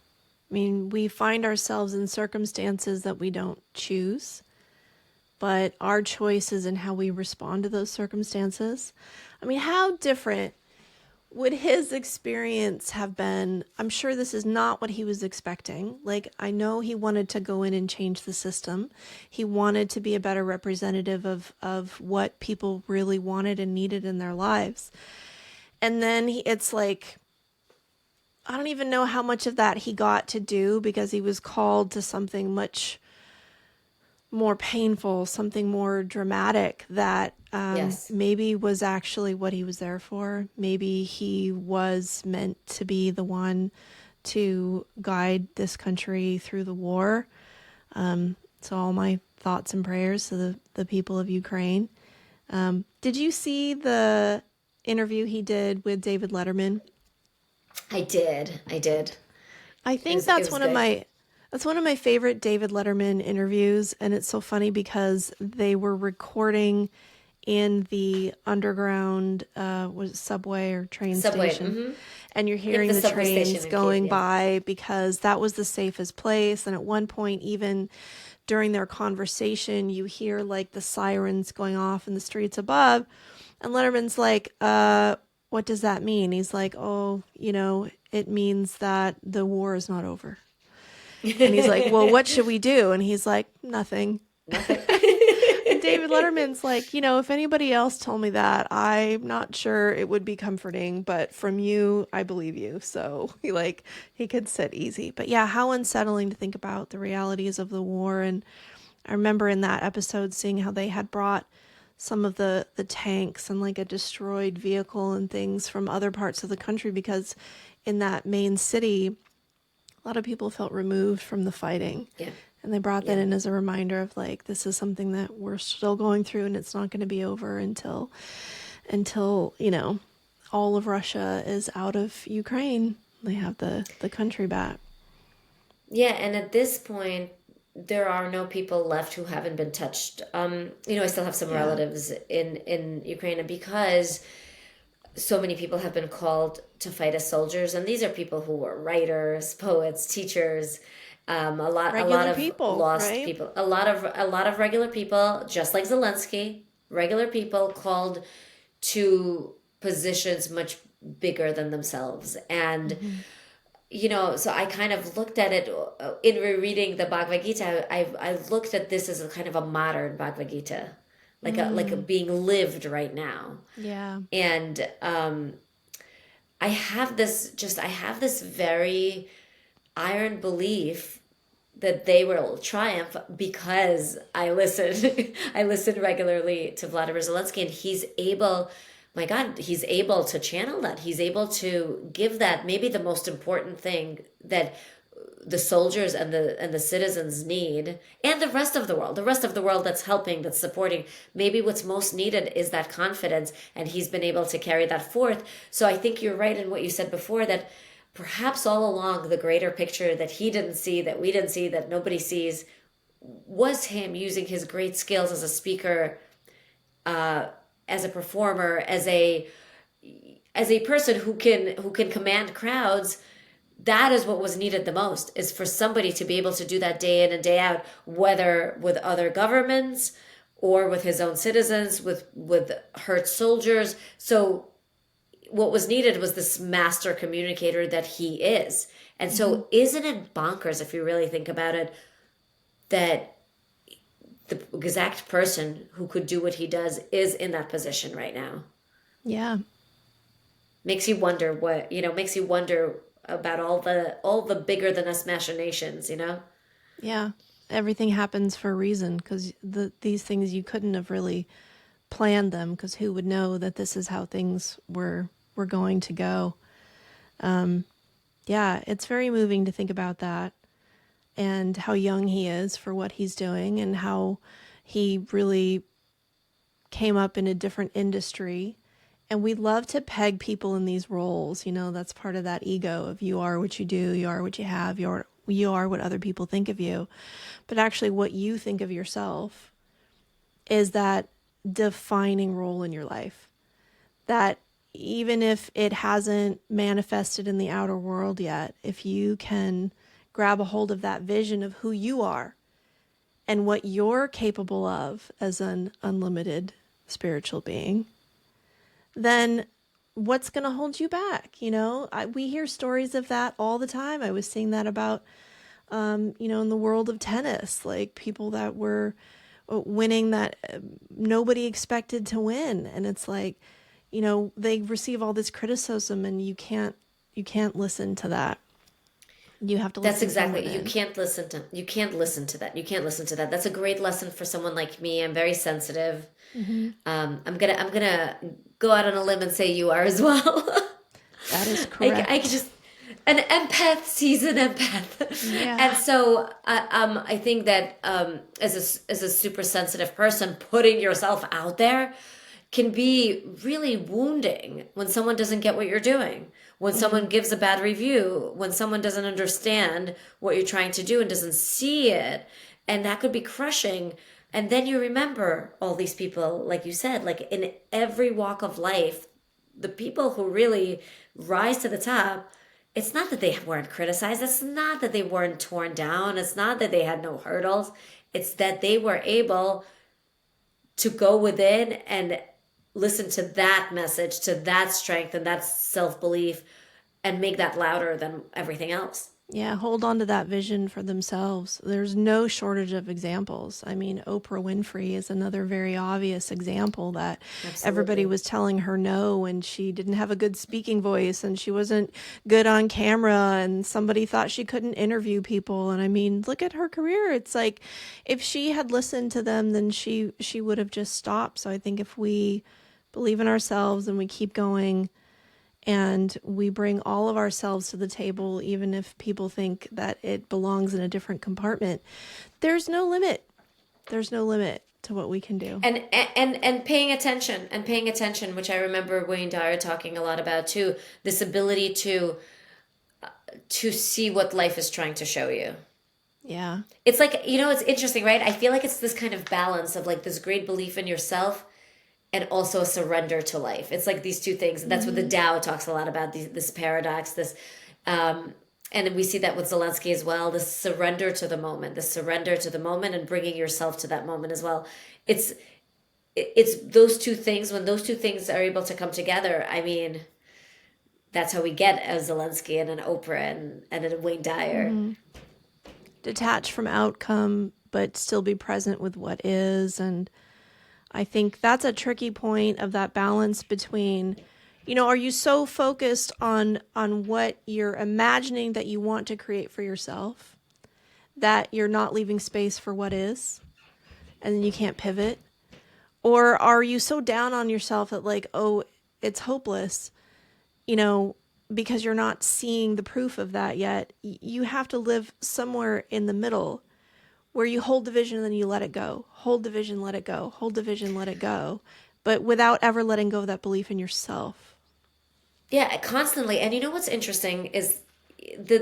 I mean, we find ourselves in circumstances that we don't choose, but our choice is in how we respond to those circumstances. I mean, how different would his experience have been? I'm sure this is not what he was expecting. Like, I know he wanted to go in and change the system. He wanted to be a better representative of what people really wanted and needed in their lives. And then it's like, I don't even know how much of that he got to do, because he was called to something much more painful, something more dramatic that Yes. maybe was actually what he was there for. Maybe he was meant to be the one to guide this country through the war. So all my thoughts and prayers to the people of Ukraine. Did you see the interview he did with David Letterman? I did. I think that's one of my favorite David Letterman interviews, and it's so funny because they were recording in the underground was it subway or train station, and you're hearing the trains going by, because that was the safest place. And at one point, even during their conversation, you hear like the sirens going off in the streets above, and Letterman's like, what does that mean? He's like, oh, it means that the war is not over. And he's like, well, what should we do? And he's like, nothing. And David Letterman's like, if anybody else told me that, I'm not sure it would be comforting, but from you, I believe you. So he could sit easy. But yeah, how unsettling to think about the realities of the war. And I remember in that episode seeing how they had brought some of the tanks and like a destroyed vehicle and things from other parts of the country, because in that main city, a lot of people felt removed from the fighting. Yeah. And they brought that in as a reminder of like, this is something that we're still going through, and it's not going to be over until, all of Russia is out of Ukraine. They have the country back. Yeah. And at this point, there are no people left who haven't been touched. I still have some relatives in Ukraine, and because so many people have been called to fight as soldiers, and these are people who were writers, poets, teachers, a lot of people, lost right? people, a lot of regular people, just like Zelensky, regular people called to positions much bigger than themselves. And so I kind of looked at it in rereading the Bhagavad Gita. I looked at this as a kind of a modern Bhagavad Gita, like a being lived right now. Yeah. And I have this very iron belief that they will triumph, because I listen regularly to Vladimir Zelensky, and he's able. My God, he's able to channel that. He's able to give that, maybe the most important thing that the soldiers and the citizens need, and the rest of the world that's helping, that's supporting. Maybe what's most needed is that confidence, and he's been able to carry that forth. So I think you're right in what you said before, that perhaps all along the greater picture that he didn't see, that we didn't see, that nobody sees, was him using his great skills as a speaker, as a performer, as a as a person who can command crowds, that is what was needed the most, is for somebody to be able to do that day in and day out, whether with other governments or with his own citizens, with hurt soldiers. So what was needed was this master communicator that he is. And so isn't it bonkers, if you really think about it, that the exact person who could do what he does is in that position right now? Yeah. Makes you wonder makes you wonder about all the bigger than us machinations, Yeah. Everything happens for a reason, because these things, you couldn't have really planned them, because who would know that this is how things were going to go. Yeah, it's very moving to think about that, and how young he is for what he's doing, and how he really came up in a different industry. And we love to peg people in these roles. That's part of that ego of you are what you do, you are what you have, you are what other people think of you. But actually what you think of yourself is that defining role in your life. That even if it hasn't manifested in the outer world yet, if you can grab a hold of that vision of who you are and what you're capable of as an unlimited spiritual being, then what's going to hold you back? We hear stories of that all the time. I was seeing that about, in the world of tennis, like people that were winning that nobody expected to win. And it's like, they receive all this criticism, and you can't listen to that. You have to listen. That's exactly. You can't listen to that. You can't listen to that. That's a great lesson for someone like me. I'm very sensitive. I'm gonna go out on a limb and say you are as well. That is correct. I could just, an empath sees an empath. Yeah. And so I think that as a super sensitive person, putting yourself out there can be really wounding when someone doesn't get what you're doing, when someone gives a bad review, when someone doesn't understand what you're trying to do and doesn't see it. And that could be crushing. And then you remember all these people, like you said, like in every walk of life, the people who really rise to the top, it's not that they weren't criticized. It's not that they weren't torn down. It's not that they had no hurdles. It's that they were able to go within and listen to that message, to that strength and that self-belief, and make that louder than everything else. Yeah, hold on to that vision for themselves. There's no shortage of examples. I mean, Oprah Winfrey is another very obvious example that everybody was telling her no, and she didn't have a good speaking voice, and she wasn't good on camera, and somebody thought she couldn't interview people. And I mean, look at her career. It's like if she had listened to them, then she would have just stopped. So I think if we believe in ourselves and we keep going, and we bring all of ourselves to the table, even if people think that it belongs in a different compartment, there's no limit. There's no limit to what we can do. And paying attention, which I remember Wayne Dyer talking a lot about too, this ability to see what life is trying to show you. Yeah. It's like, it's interesting, right? I feel like it's this kind of balance of like this great belief in yourself and also a surrender to life. It's like these two things. And that's what the Tao talks a lot about, this paradox, and we see that with Zelensky as well, this surrender to the moment and bringing yourself to that moment as well. It's those two things. When those two things are able to come together, I mean, that's how we get a Zelensky and an Oprah and a Wayne Dyer. Mm-hmm. Detach from outcome, but still be present with what is. And I think that's a tricky point of that balance between, are you so focused on what you're imagining that you want to create for yourself that you're not leaving space for what is, and then you can't pivot? Or are you so down on yourself that like, oh, it's hopeless, because you're not seeing the proof of that yet? You have to live somewhere in the middle, where you hold the vision and then you let it go. Hold the vision, let it go. Hold the vision, let it go. But without ever letting go of that belief in yourself. Yeah, constantly. And what's interesting is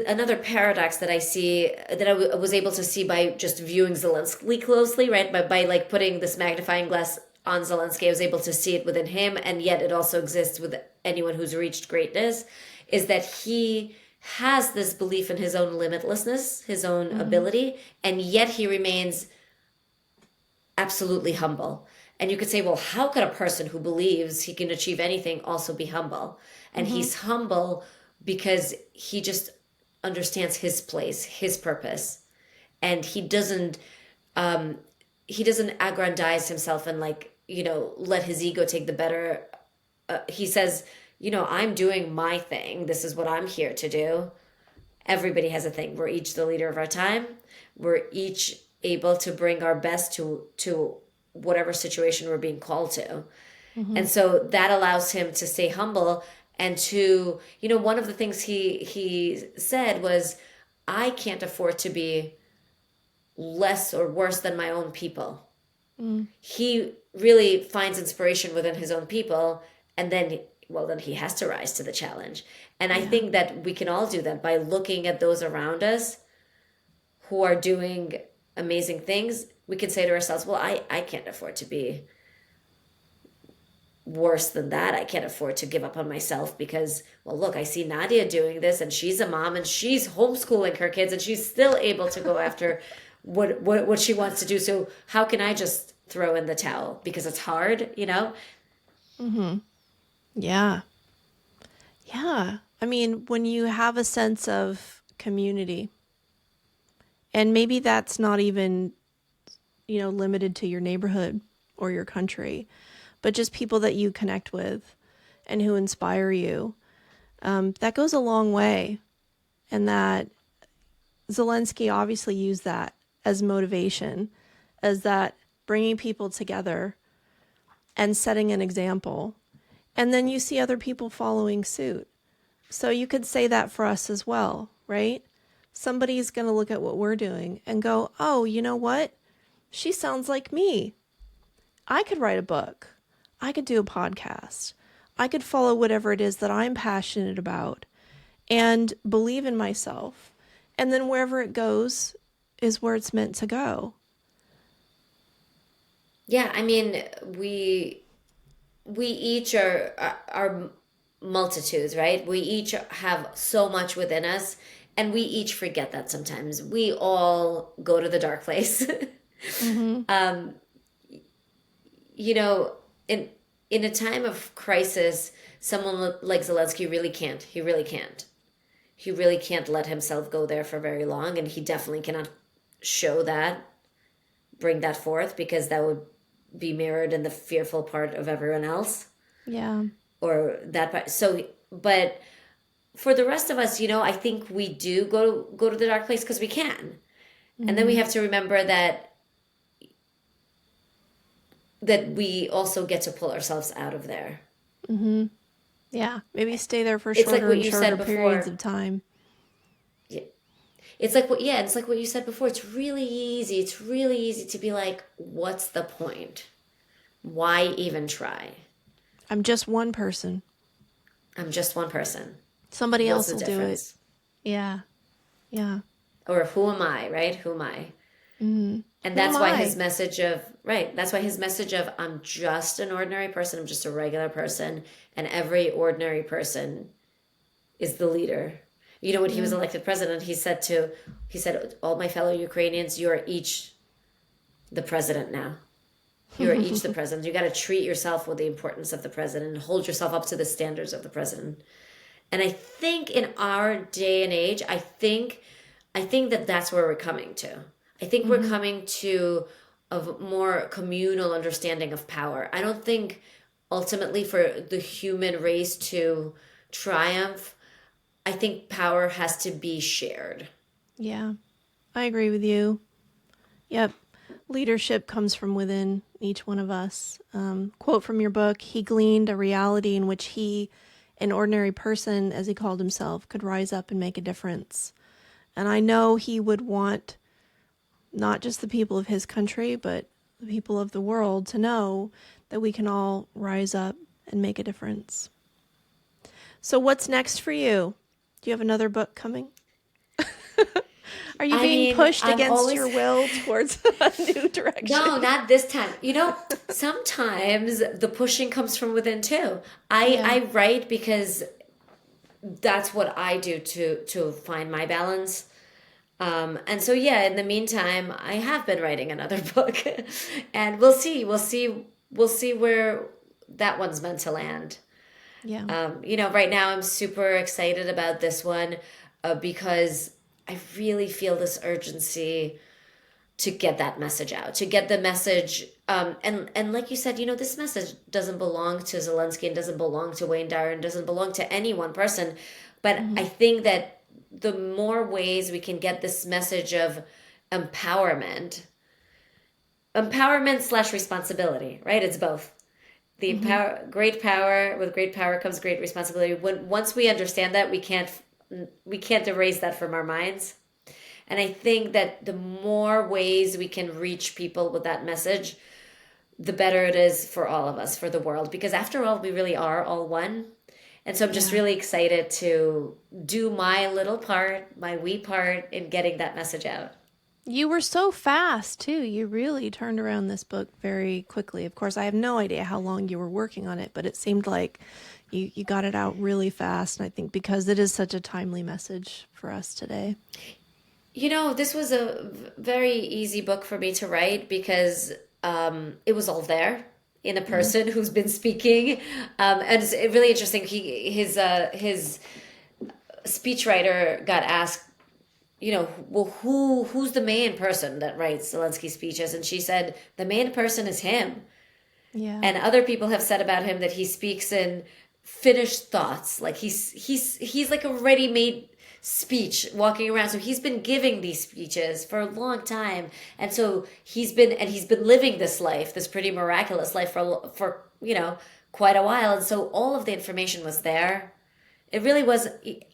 another paradox that I see, that I was able to see by just viewing Zelensky closely, right? By like putting this magnifying glass on Zelensky, I was able to see it within him, and yet it also exists with anyone who's reached greatness, is that he has this belief in his own limitlessness, his own ability, and yet he remains absolutely humble. And you could say, well, how could a person who believes he can achieve anything also be humble? And he's humble because he just understands his place, his purpose. And he doesn't aggrandize himself and let his ego take the better. He says, I'm doing my thing. This is what I'm here to do. Everybody has a thing. We're each the leader of our time. We're each able to bring our best to whatever situation we're being called to. And so that allows him to stay humble. And to, one of the things he said was, I can't afford to be less or worse than my own people. He really finds inspiration within his own people, and then he has to rise to the challenge. And I think that we can all do that by looking at those around us who are doing amazing things. We can say to ourselves, well, I can't afford to be worse than that. I can't afford to give up on myself because, well, look, I see Nadia doing this, and she's a mom, and she's homeschooling her kids, and she's still able to go after what she wants to do. So how can I just throw in the towel because it's hard, Yeah. Yeah. I mean, when you have a sense of community, and maybe that's not even, limited to your neighborhood or your country, but just people that you connect with and who inspire you, that goes a long way. And that Zelensky obviously used that as motivation, as that bringing people together and setting an example. And then you see other people following suit. So you could say that for us as well, right? Somebody's going to look at what we're doing and go, oh, you know what? She sounds like me. I could write a book. I could do a podcast. I could follow whatever it is that I'm passionate about and believe in myself. And then wherever it goes is where it's meant to go. Yeah, I mean, we each are multitudes, right? We each have so much within us, and we each forget that sometimes. We all go to the dark place. In a time of crisis, someone like Zelensky really can't. He really can't. He really can't let himself go there for very long, and he definitely cannot show that, bring that forth, because that would be mirrored in the fearful part of everyone else. Yeah. Or that part. So, but for the rest of us, I think we do go to the dark place because we can. And then we have to remember that we also get to pull ourselves out of there. Yeah. Maybe stay there for It's shorter like what and you shorter said before. periods of time. Yeah. It's like what you said before. It's really easy. It's really easy to be like, what's the point? Why even try? I'm just one person. I'm just one person. Somebody What's else the will do it. difference? Yeah. Yeah. Or who am I, right? Who am I? Mm-hmm. And that's why his message of, I'm just an ordinary person. I'm just a regular person. And every ordinary person is the leader. When he was elected president, he said, all my fellow Ukrainians, you are each the president now. You are each the president. You got to treat yourself with the importance of the president and hold yourself up to the standards of the president. And I think in our day and age, I think that that's where we're coming to. I think we're coming to a more communal understanding of power. I don't think ultimately for the human race to triumph, I think power has to be shared. Yeah, I agree with you. Yep. Leadership comes from within each one of us. Quote from your book, he gleaned a reality in which he, an ordinary person, as he called himself, could rise up and make a difference. And I know he would want not just the people of his country, but the people of the world to know that we can all rise up and make a difference. So what's next for you? Do you have another book coming? Are you I being mean, pushed I'm against always your will towards a new direction? No, not this time. Sometimes the pushing comes from within too. Yeah. I write because that's what I do to find my balance. And so yeah, in the meantime, I have been writing another book, and we'll see where that one's meant to land. Yeah. Right now I'm super excited about this one because I really feel this urgency to get that message out, to get the message. And like you said, this message doesn't belong to Zelensky and doesn't belong to Wayne Dyer and doesn't belong to any one person. But I think that the more ways we can get this message of empowerment slash responsibility, right? It's both. The power, great power, with great power comes great responsibility. Once we understand that, we can't erase that from our minds. And I think that the more ways we can reach people with that message, the better it is for all of us, for the world. Because after all, we really are all one. And so I'm just really excited to do my little part, my wee part in getting that message out. You were so fast, too. You really turned around this book very quickly. Of course, I have no idea how long you were working on it, but it seemed like you got it out really fast. And I think because it is such a timely message for us today. This was a very easy book for me to write because it was all there in a person who's been speaking. And it's really interesting. His speechwriter got asked, well, who's the main person that writes Zelensky speeches? And she said, the main person is him. Yeah. And other people have said about him that he speaks in finished thoughts. Like he's like a ready-made speech walking around. So he's been giving these speeches for a long time. And so he's been living this life, this pretty miraculous life for quite a while. And so all of the information was there. It really was.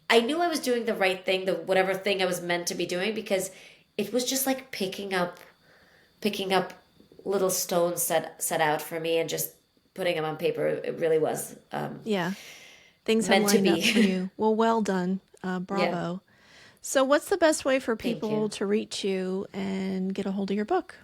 I knew I was doing the right thing, whatever thing I was meant to be doing, because it was just like picking up little stones set out for me and just putting them on paper. It really was. Things have meant to lined be. up for you. Well done. Bravo. Yeah. So what's the best way for Thank people you. to reach you and get a hold of your book?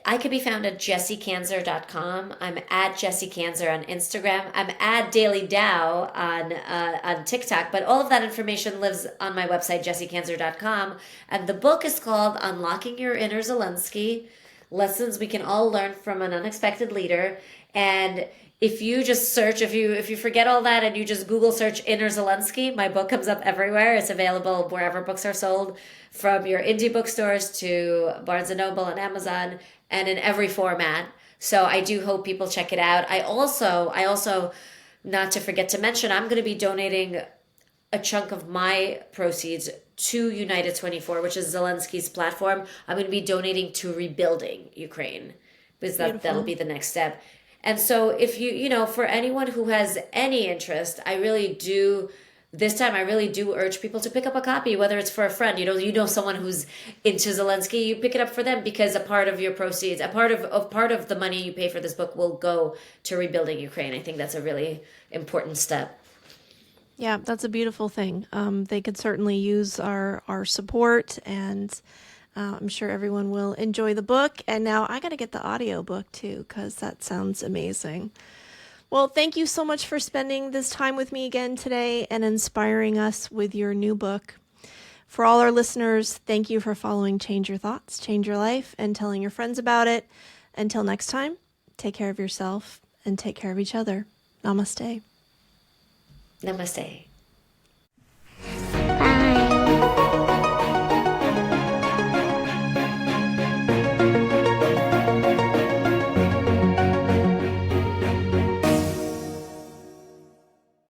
I could be found at jessiekanzer.com. I'm at Jessie Kanzer on Instagram. I'm at Daily Tao on TikTok. But all of that information lives on my website, jessiekanzer.com. And the book is called Unlocking Your Inner Zelensky, Lessons We Can All Learn from an Unexpected Leader. And if you just search, if you forget all that and you just Google search Inner Zelensky, my book comes up everywhere. It's available wherever books are sold, from your indie bookstores to Barnes & Noble and Amazon, and in every format. So I do hope people check it out. I also, not to forget to mention, I'm going to be donating a chunk of my proceeds to United 24, which is Zelensky's platform. I'm going to be donating to rebuilding Ukraine, because that'll be the next step. And so if for anyone who has any interest, I really do urge people to pick up a copy, whether it's for a friend, someone who's into Zelensky, you pick it up for them, because a part of your proceeds, a part of the money you pay for this book will go to rebuilding Ukraine. I think that's a really important step. Yeah, that's a beautiful thing. They could certainly use our support, and I'm sure everyone will enjoy the book. And now I got to get the audio book too, because that sounds amazing. Well, thank you so much for spending this time with me again today and inspiring us with your new book. For all our listeners, thank you for following Change Your Thoughts, Change Your Life, and telling your friends about it. Until next time, take care of yourself and take care of each other. Namaste. Namaste.